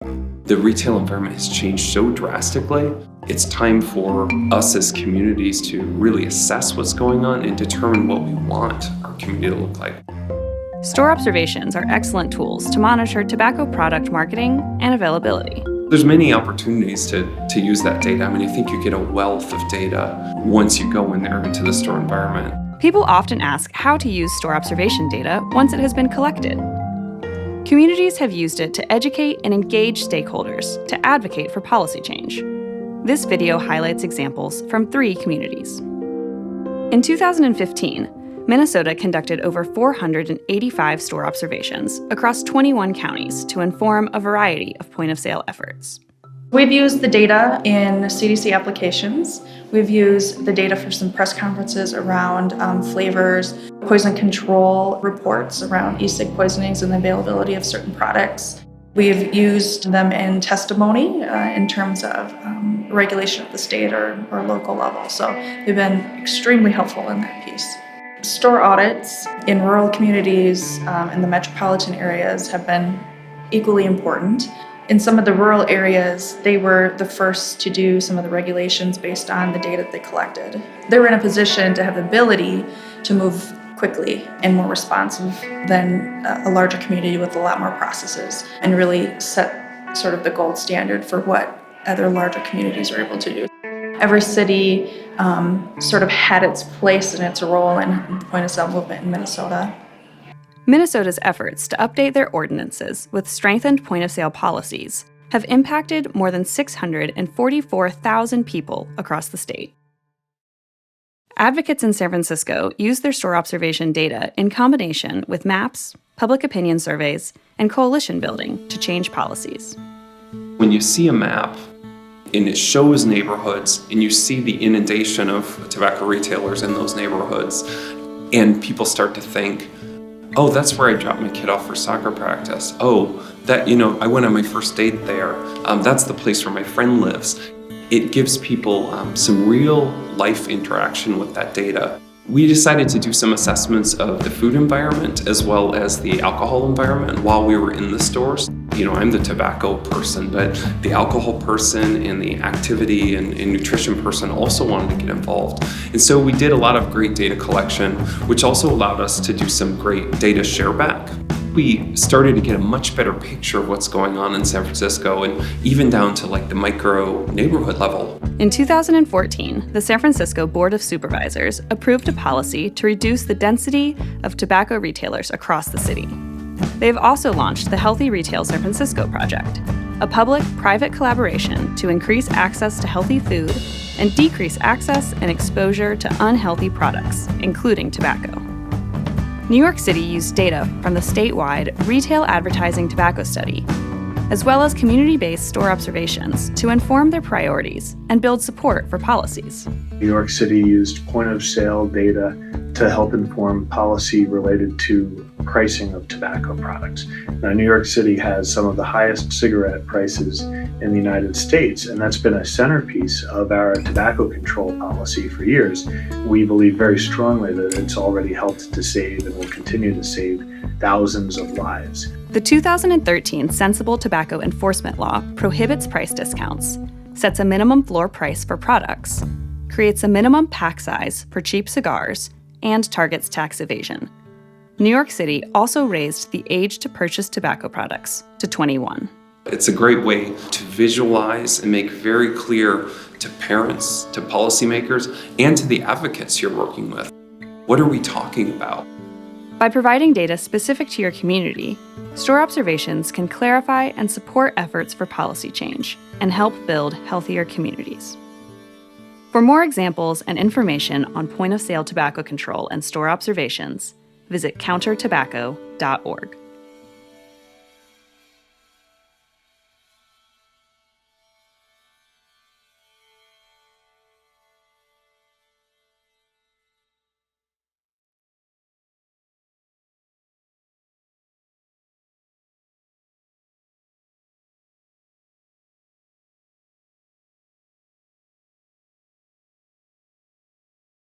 The retail environment has changed so drastically. It's time for us as communities to really assess what's going on and determine what we want our community to look like. Store observations are excellent tools to monitor tobacco product marketing and availability. There's many opportunities to use that data. I mean, I think you get a wealth of data once you go in there into the store environment. People often ask how to use store observation data once it has been collected. Communities have used it to educate and engage stakeholders to advocate for policy change. This video highlights examples from 3 communities. In 2015, Minnesota conducted over 485 store observations across 21 counties to inform a variety of point-of-sale efforts. We've used the data in CDC applications. We've used the data for some press conferences around flavors, poison control reports around e-cig poisonings and the availability of certain products. We've used them in testimony in terms of regulation at the state or local level. So they've been extremely helpful in that piece. Store audits in rural communities and the metropolitan areas have been equally important. In some of the rural areas, they were the first to do some of the regulations based on the data that they collected. They were in a position to have the ability to move quickly and more responsive than a larger community with a lot more processes, and really set sort of the gold standard for what other larger communities are able to do. Every city sort of had its place and its role in the point-of-sale movement in Minnesota. Minnesota's efforts to update their ordinances with strengthened point-of-sale policies have impacted more than 644,000 people across the state. Advocates in San Francisco use their store observation data in combination with maps, public opinion surveys, and coalition building to change policies. When you see a map and it shows neighborhoods and you see the inundation of tobacco retailers in those neighborhoods, and people start to think, oh, that's where I dropped my kid off for soccer practice. Oh, I went on my first date there. That's the place where my friend lives. It gives people some real life interaction with that data. We decided to do some assessments of the food environment as well as the alcohol environment while we were in the stores. I'm the tobacco person, but the alcohol person and the activity and nutrition person also wanted to get involved. And so we did a lot of great data collection, which also allowed us to do some great data share back. We started to get a much better picture of what's going on in San Francisco, and even down to the micro neighborhood level. In 2014, the San Francisco Board of Supervisors approved a policy to reduce the density of tobacco retailers across the city. They've also launched the Healthy Retail San Francisco Project, a public-private collaboration to increase access to healthy food and decrease access and exposure to unhealthy products, including tobacco. New York City used data from the statewide Retail Advertising Tobacco Study, as well as community-based store observations to inform their priorities and build support for policies. New York City used point-of-sale data to help inform policy related to pricing of tobacco products. Now, New York City has some of the highest cigarette prices in the United States, and that's been a centerpiece of our tobacco control policy for years. We believe very strongly that it's already helped to save and will continue to save thousands of lives. The 2013 Sensible Tobacco Enforcement Law prohibits price discounts, sets a minimum floor price for products, creates a minimum pack size for cheap cigars, and targets tax evasion. New York City also raised the age to purchase tobacco products to 21. It's a great way to visualize and make very clear to parents, to policymakers, and to the advocates you're working with. What are we talking about? By providing data specific to your community, store observations can clarify and support efforts for policy change and help build healthier communities. For more examples and information on point-of-sale tobacco control and store observations, visit countertobacco.org.